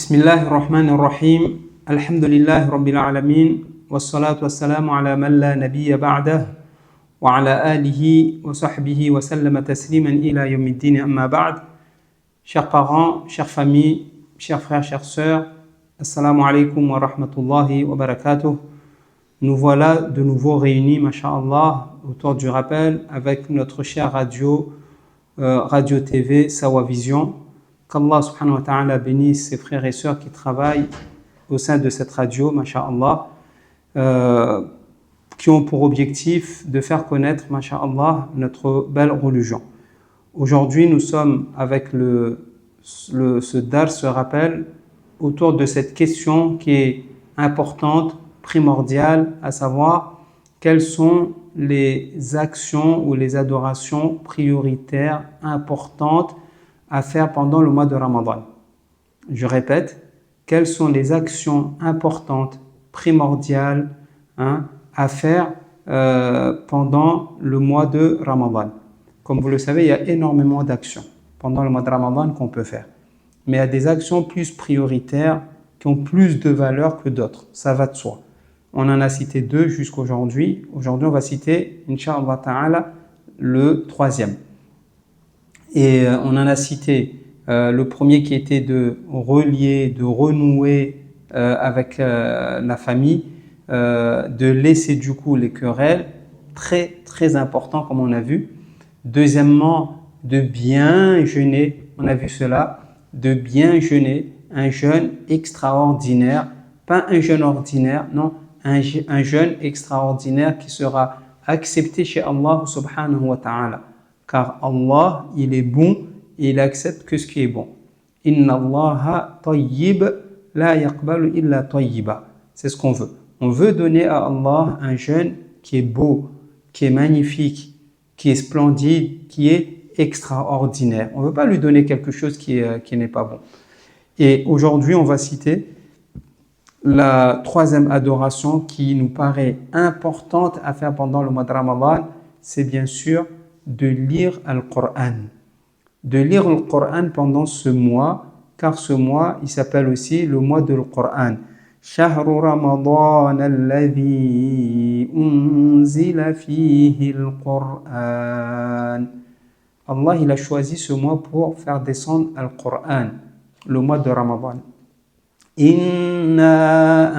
بسم الله الرحمن الرحيم الحمد لله رب العالمين والصلاة والسلام على من لا نبي بعده وعلى آله وصحبه وسلم تسليما إلى يوم الدين أما بعد. Chers parents, chères familles, chers frères, chères sœurs, Assalamu alaikum wa rahmatullahi wa barakatuh. Nous voilà de nouveau réunis, masha'Allah, autour du rappel avec notre chère radio TV Sawa Vision. Qu'Allah subhanahu wa ta'ala bénisse ses frères et sœurs qui travaillent au sein de cette radio, masha'Allah, qui ont pour objectif de faire connaître, masha'Allah, notre belle religion. Aujourd'hui, nous sommes avec ce rappel, autour de cette question qui est importante, primordiale, à savoir quelles sont les actions ou les adorations prioritaires, importantes à faire pendant le mois de Ramadan. Je répète, quelles sont les actions importantes, primordiales à faire pendant le mois de Ramadan. Comme vous le savez, il y a énormément d'actions pendant le mois de Ramadan qu'on peut faire. Mais il y a des actions plus prioritaires qui ont plus de valeur que d'autres. Ça va de soi. On en a cité deux jusqu'aujourd'hui. Aujourd'hui, on va citer, Inch'Allah Ta'ala, le troisième. Et on en a cité le premier qui était de relier, de renouer avec la famille, de laisser du coup les querelles, très très important comme on a vu. Deuxièmement, de bien jeûner, on a vu cela, de bien jeûner, un jeûne extraordinaire, pas un jeûne ordinaire, non, un jeûne extraordinaire qui sera accepté chez Allah subhanahu wa ta'ala. Car Allah, il est bon et il accepte que ce qui est bon. Inna Allaha tayyib la yaqbalu illa tayyiba. C'est ce qu'on veut. On veut donner à Allah un jeûne qui est beau, qui est magnifique, qui est splendide, qui est extraordinaire. On ne veut pas lui donner quelque chose qui n'est pas bon. Et aujourd'hui, on va citer la troisième adoration qui nous paraît importante à faire pendant le mois de Ramadan. C'est bien sûr de lire le Coran. De lire le Coran pendant ce mois, car ce mois, il s'appelle aussi le mois de le Coran. Shahru Ramadan alladhi unzila fihi al-Qur'an. Allah, il a choisi ce mois pour faire descendre le Coran, le mois de Ramadan. Inna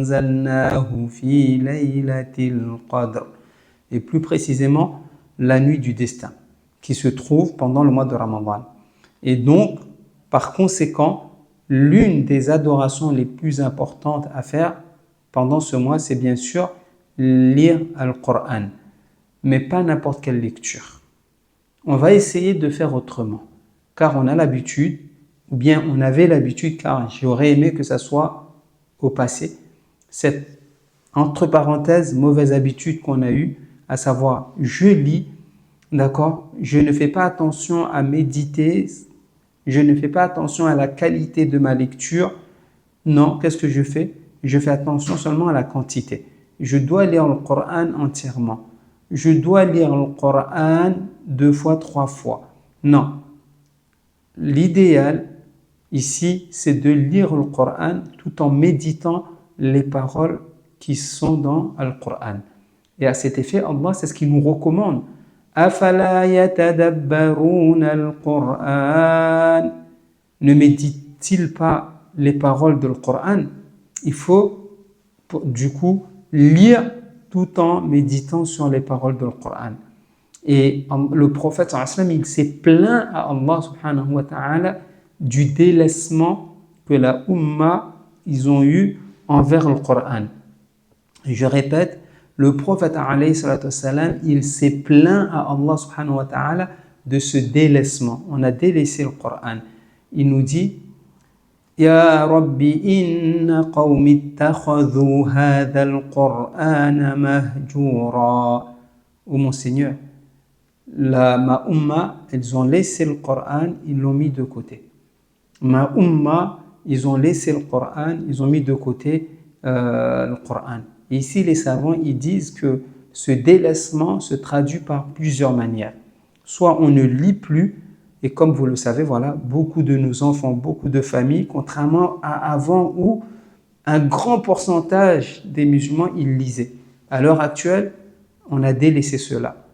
anzalnahu fi laylatil qadr. Et plus précisément, la nuit du destin, qui se trouve pendant le mois de Ramadan. Et donc, par conséquent, l'une des adorations les plus importantes à faire pendant ce mois, c'est bien sûr lire le Coran, mais pas n'importe quelle lecture. On va essayer de faire autrement, car on a l'habitude, ou bien on avait l'habitude, car j'aurais aimé que ça soit au passé, cette, entre parenthèses, mauvaise habitude qu'on a eue, à savoir, je lis, d'accord, je ne fais pas attention à méditer, je ne fais pas attention à la qualité de ma lecture. Non, qu'est-ce que je fais? Je fais attention seulement à la quantité. Je dois lire le Coran entièrement. Je dois lire le Coran 2 fois, 3 fois. Non. L'idéal ici, c'est de lire le Coran tout en méditant les paroles qui sont dans le Coran. Et à cet effet, Allah, c'est ce qu'il nous recommande. Afala yatadabbaruna al-Qur'an. Ne médite-t-il pas les paroles du Coran? Il faut, du coup, lire tout en méditant sur les paroles du Coran. Et le prophète, il s'est plaint à Allah subhanahu wa ta'ala du délaissement que la Ummah, ils ont eu envers le Coran. Et je répète, le prophète alayhi salatu wassalam, il s'est plaint à Allah subhanahu wa ta'ala de ce délaissement. On a délaissé le Coran. Il nous dit Ya Rabbi inna qawmi ittakhadhu hadha al-Qur'ana mahjura. Oh mon Seigneur, ma umma, ils ont laissé le Coran, ils l'ont mis de côté. Ma umma, ils ont laissé le Coran, ils ont mis de côté le Coran. Et ici, les savants, ils disent que ce délaissement se traduit par plusieurs manières. Soit on ne lit plus, Et comme vous le savez, voilà, beaucoup de nos enfants, beaucoup de familles, contrairement à avant où un grand pourcentage des musulmans, ils lisaient. À l'heure actuelle, on a délaissé cela.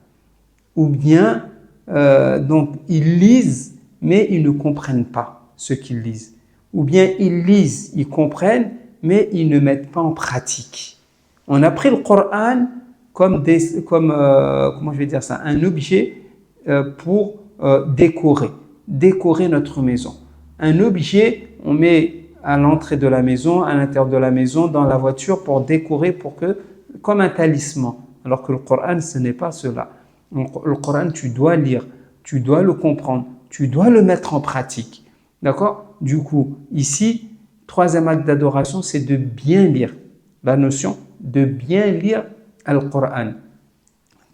Ou bien, donc, ils lisent, mais ils ne comprennent pas ce qu'ils lisent. Ou bien, ils lisent, ils comprennent, mais ils ne mettent pas en pratique. On a pris le Coran comme comment je vais dire ça, un objet pour décorer notre maison. Un objet, on met à l'entrée de la maison, à l'intérieur de la maison, dans la voiture pour décorer, comme un talisman. Alors que le Coran, ce n'est pas cela. Le Coran, tu dois lire, tu dois le comprendre, tu dois le mettre en pratique. D'accord? Du coup, ici, troisième acte d'adoration, c'est de bien lire. La notion de bien lire le Coran.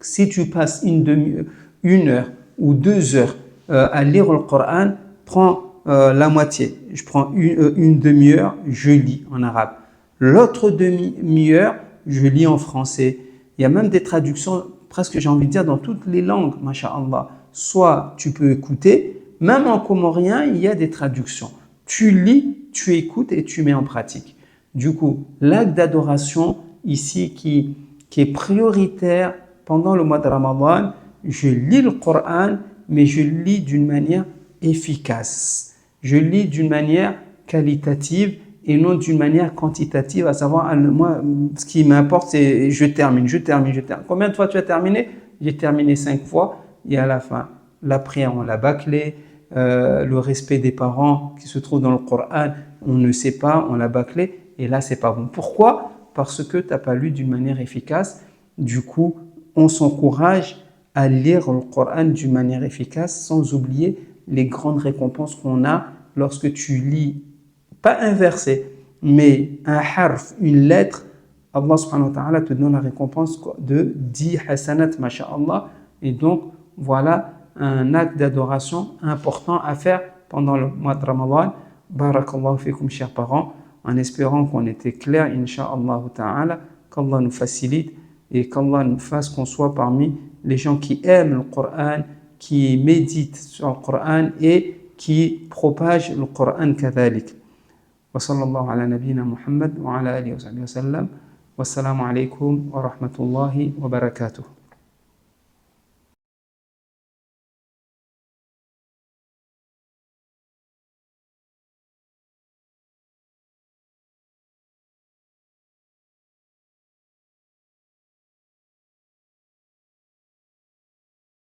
Si tu passes une heure ou 2 heures à lire le Coran, prends la moitié. Je prends une demi-heure, je lis en arabe. L'autre demi-heure, je lis en français. Il y a même des traductions, presque j'ai envie de dire, dans toutes les langues, masha'Allah. Soit tu peux écouter, même en comorien, il y a des traductions. Tu lis, tu écoutes et tu mets en pratique. Du coup, l'acte d'adoration ici qui est prioritaire pendant le mois de Ramadan, je lis le Coran, mais je lis d'une manière efficace. Je lis d'une manière qualitative et non d'une manière quantitative, à savoir, moi, ce qui m'importe, c'est je termine. Combien de fois tu as terminé? J'ai terminé 5 fois et à la fin, la prière, on l'a bâclée, le respect des parents qui se trouvent dans le Coran, on ne sait pas, on l'a bâclé et là, c'est pas bon. Pourquoi? Parce que tu n'as pas lu d'une manière efficace. Du coup, on s'encourage à lire le Coran d'une manière efficace sans oublier les grandes récompenses qu'on a lorsque tu lis, pas un verset, mais un harf, une lettre. Allah subhanahu wa ta'ala te donne la récompense de 10 hasanat, masha'Allah. Et donc, voilà un acte d'adoration important à faire pendant le mois de Ramadan. Barakallahu fikum, chers parents, en espérant qu'on était clair, insha'Allah ta'ala, qu'Allah nous facilite et qu'Allah nous fasse qu'on soit parmi les gens qui aiment le Coran, qui méditent sur le Coran et qui propagent le Coran kadhalik. Wa sallallahu ala nabiyyina Muhammad wa ala alihi wa sahbihi wa sallam. Wassalamu alaikum wa rahmatullahi wa barakatuh.